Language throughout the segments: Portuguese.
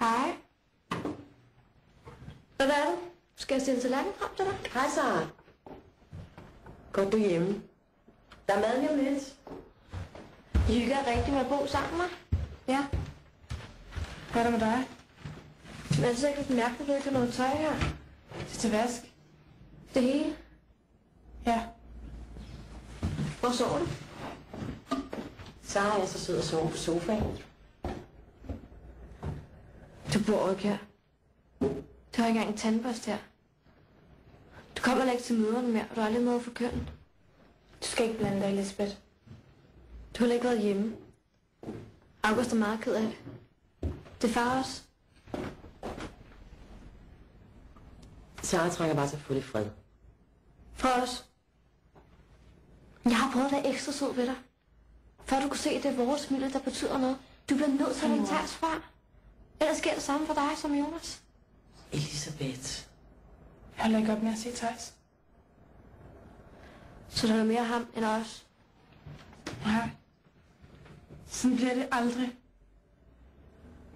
Hej. Hvad er det? Skal jeg stille tallerken frem til dig? Hej, Sara. Godt du hjemme. Der er mad lige om lidt. I hygger rigtig med at bo sammen, hva'? Ja. Hvad er der med dig? Men det er sikkert mærkeligt, at du ikke har noget tøj her. Det er til vask. Det hele? Ja. Hvor sover du? Sara er så sød og sover på sofaen. Du bor ikke her. Du har ikke engang en tandbørste her. Du kommer heller ikke til møderne mere, og du har aldrig noget for kønnen. Du skal ikke blande dig, Elisabeth. Du har heller ikke været hjemme. August er meget ked af det. Det er far også. Sara trænger bare til at få lidt fred. For os. Jeg har prøvet at være ekstra sød ved dig. Før du kunne se, at det er vores familie, der betyder noget. Du bliver nødt til at være Theis far. Ellers sker det samme for dig som Jonas. Elisabeth. Jeg holder ikke op med at se Theis. Så der er mere ham end os. Nej. Sådan bliver det aldrig.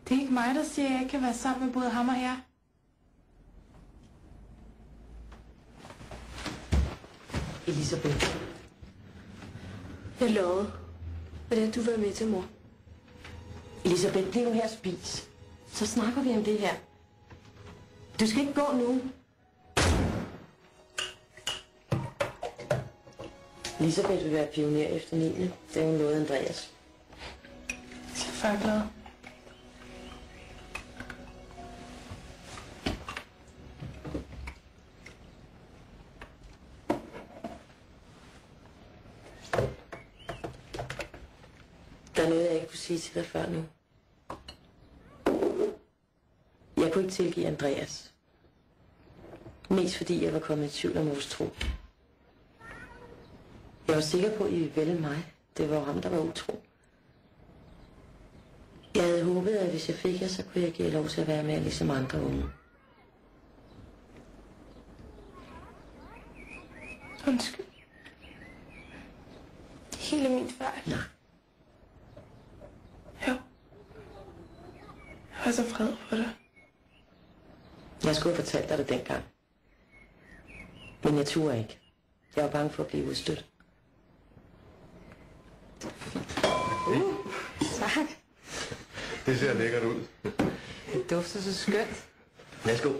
Det er ikke mig, der siger, at jeg ikke kan være sammen med både ham og jer. Elisabeth. Jeg lovede. Hvordan du vil være med til, mor. Elisabeth, bliv nu her og spis. Så snakker vi om det her. Du skal ikke gå nu. Elisabeth vil være pioner efter 9. Det er jo noget, Andreas. Så er far glad. Der er noget, jeg ikke kunne sige til dig før nu. Jeg kunne ikke tilgive Andreas. Mest fordi jeg var kommet i tvivl om vores tro. Jeg var sikker på, at I ville vælge mig. Det var jo ham, der var utro. Jeg havde håbet, at hvis jeg fik jer, så kunne jeg give jer lov til at være med ligesom andre unge. Undskyld. Det er hele min fejl. Nej. Jo. Jeg var så vred på det. Jeg skulle have fortalt dig det dengang. Men jeg turde ikke. Jeg var bange for at blive udstødt. Tak. Det ser lækkert ud. Det dufter så skønt. Værsgo.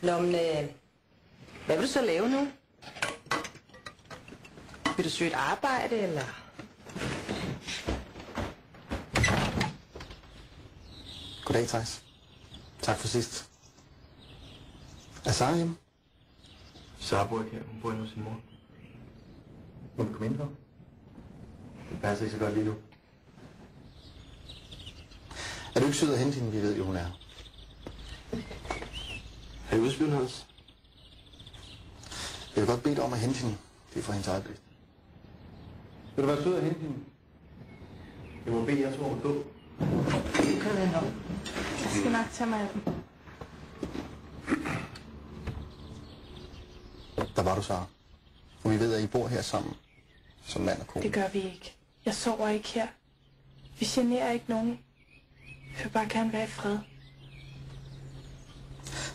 Nå, men hvad vil du så lave nu? Vil du søge et arbejde, eller? Goddag, Theis. Tak for sidst. Er Sara hjemme? Sara bor ikke her. Hun bor inde hos sin mor. Må vi komme ind for? Det passer ikke så godt lige nu. Er du ikke sød at hente hende? Vi ved jo, hun er. Er I udspioneret? Jeg vil godt bede dig om at hente hende. Det er for hendes eget bedste. Vil du være sød at hente hende? Jeg må bede jer to om at gå. Kan du være Jeg skal nok tage mig af dem. Der var du, Sara. For vi ved, at I bor her sammen. Som mand og kone. Det gør vi ikke. Jeg sover ikke her. Vi generer ikke nogen. Vi vil bare gerne være i fred.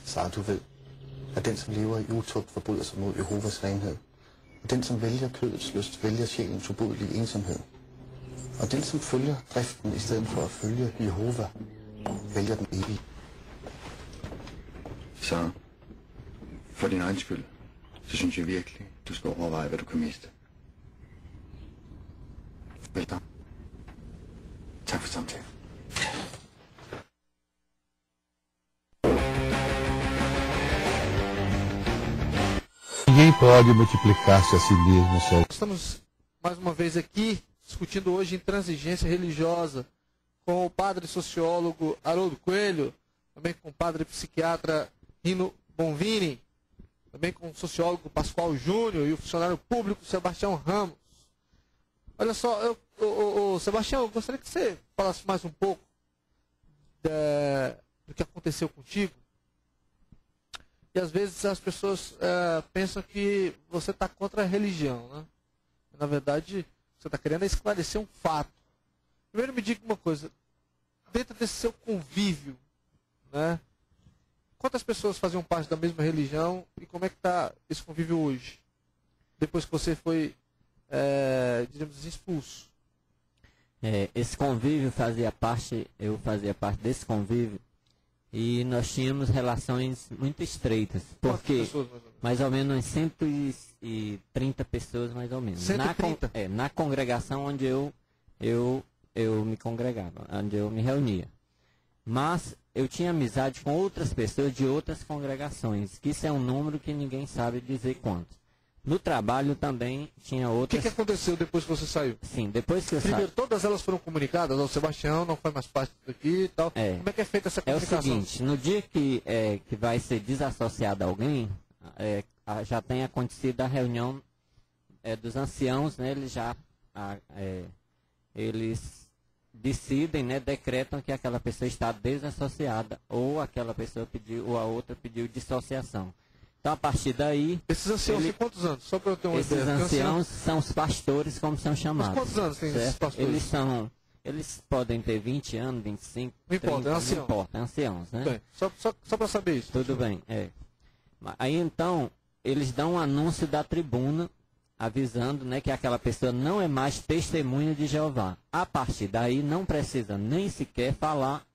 Sara, du ved, at den, som lever i utugt, forbryder sig mod Jehovas renhed. Og den, som vælger kødets lyst, vælger sjælens ubodelige ensomhed. Og den, som følger driften i stedet for at følge Jehova, vælger den evige. Så for din egen skyld, så synes jeg virkelig, du skal overveje, hvad du kan miste. Velkommen. Tak for samtalen. Ninguém pode multiplicar-se a si mesmo só. Estamos mais uma vez aqui discutindo hoje intransigência religiosa com o padre sociólogo Haroldo Coelho, também com o padre psiquiatra Rino Bonvini, também com o sociólogo Pascoal Júnior e o funcionário público Sebastião Ramos. Olha só, Sebastião, eu gostaria que você falasse mais um pouco do que aconteceu contigo. E às vezes as pessoas pensam que você está contra a religião, né? Na verdade, você está querendo esclarecer um fato. Primeiro me diga uma coisa, dentro desse seu convívio, né? Quantas pessoas faziam parte da mesma religião e como é que está esse convívio hoje? Depois que você foi, digamos, expulso. Esse convívio eu fazia parte desse convívio e nós tínhamos relações muito estreitas. Porque mais ou menos 130 pessoas, mais ou menos. 130? Na congregação onde eu me congregava, onde eu me reunia. Mas eu tinha amizade com outras pessoas de outras congregações, que isso é um número que ninguém sabe dizer quantos. No trabalho também tinha outras... O que aconteceu depois que você saiu? Sim, depois que eu saí... Primeiro, todas elas foram comunicadas, o Sebastião não foi mais parte daqui e tal. Como é que é feita essa comunicação? É o seguinte, no dia que vai ser desassociado alguém, já tem acontecido a reunião dos anciãos, né? Eles decidem, né, decretam que aquela pessoa está desassociada, ou aquela pessoa pediu, ou a outra pediu dissociação. Então, a partir daí... Esses anciãos têm quantos anos? Só para eu ter uma ideia. Esses anciãos são os pastores, como são chamados. Mas quantos anos tem esses pastores? Eles podem ter 20 anos, 25, não importa, 30, é ancião. Não importa, é anciãos, né? Bem, só para saber isso. Tudo bem, Aí, então, eles dão um anúncio da tribuna, avisando, né, que aquela pessoa não é mais testemunha de Jeová. A partir daí, não precisa nem sequer falar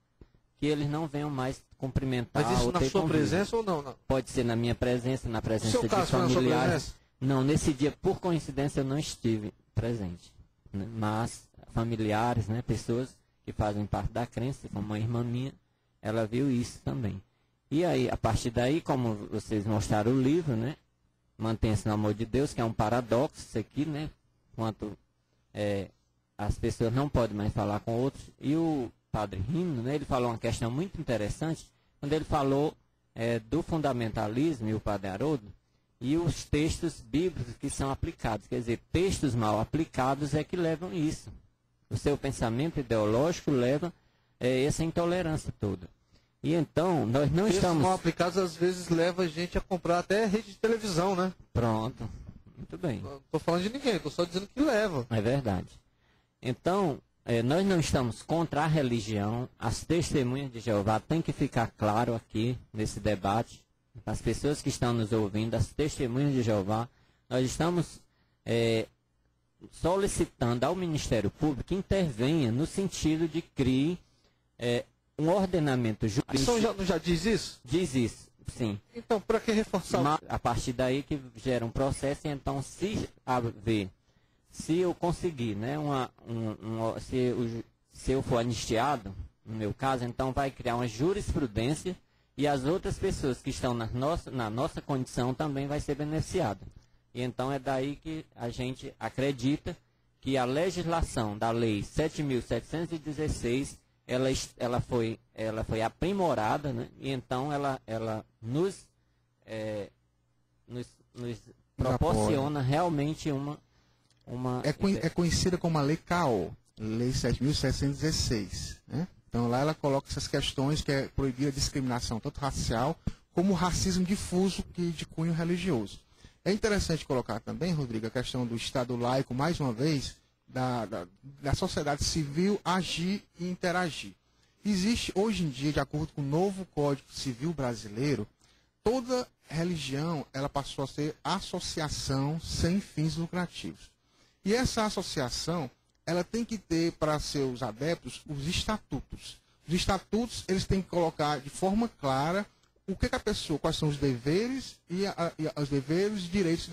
que eles não venham mais cumprimentar. Mas isso ou na ter sua convívio. presença ou não? Pode ser na minha presença, na presença de caso, familiares. Não, nesse dia, por coincidência, eu não estive presente. Né? Mas familiares, né, pessoas que fazem parte da crença, como uma irmã minha, ela viu isso também. E aí, a partir daí, como vocês mostraram o livro, né, mantém-se no amor de Deus, que é um paradoxo isso aqui, né, quanto as pessoas não podem mais falar com outros. E o Padre Rino, né, ele falou uma questão muito interessante, quando ele falou do fundamentalismo, e o Padre Haroldo, e os textos bíblicos que são aplicados. Quer dizer, textos mal aplicados é que levam isso. O seu pensamento ideológico leva essa intolerância toda. E então, nós não textos estamos... mal aplicados, às vezes, leva a gente a comprar até rede de televisão, né? Pronto. Muito bem. Não estou falando de ninguém, estou só dizendo que leva. É verdade. Então, nós não estamos contra a religião. As testemunhas de Jeová têm que ficar claro aqui, nesse debate. As pessoas que estão nos ouvindo, as testemunhas de Jeová, nós estamos solicitando ao Ministério Público que intervenha no sentido de criar um ordenamento jurídico. A Constituição já diz isso? Diz isso, sim. Então, para que reforçar? Mas, a partir daí que gera um processo, então, se eu conseguir, né, se eu for anistiado, no meu caso, então vai criar uma jurisprudência e as outras pessoas que estão na nossa condição também vai ser beneficiada. E então é daí que a gente acredita que a legislação da Lei 7.716, ela foi aprimorada, né? E então ela nos proporciona realmente uma é conhecida como a Lei CAO, Lei 7.716, né? Então lá ela coloca essas questões que é proibir a discriminação tanto racial como o racismo difuso de cunho religioso. É interessante colocar também, Rodrigo, a questão do Estado laico, mais uma vez, da sociedade civil agir e interagir. Existe hoje em dia, de acordo com o novo Código Civil Brasileiro, toda religião ela passou a ser associação sem fins lucrativos. E essa associação ela tem que ter para seus adeptos os estatutos. Os estatutos eles têm que colocar de forma clara o que a pessoa, quais são os deveres e os deveres e direitos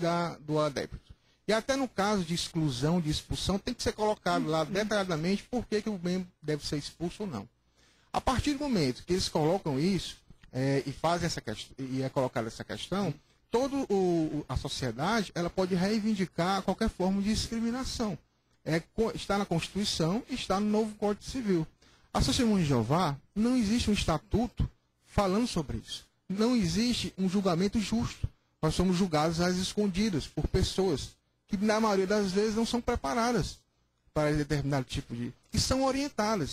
do adepto. E até no caso de exclusão, de expulsão, tem que ser colocado lá detalhadamente por que o membro deve ser expulso ou não. A partir do momento que eles colocam isso e fazem essa questão, e é colocada essa questão, toda a sociedade ela pode reivindicar qualquer forma de discriminação. Está na Constituição e está no novo Código Civil. A Testemunha de Jeová não existe um estatuto falando sobre isso. Não existe um julgamento justo. Nós somos julgados às escondidas por pessoas que, na maioria das vezes, não são preparadas para determinado tipo de... e são orientadas.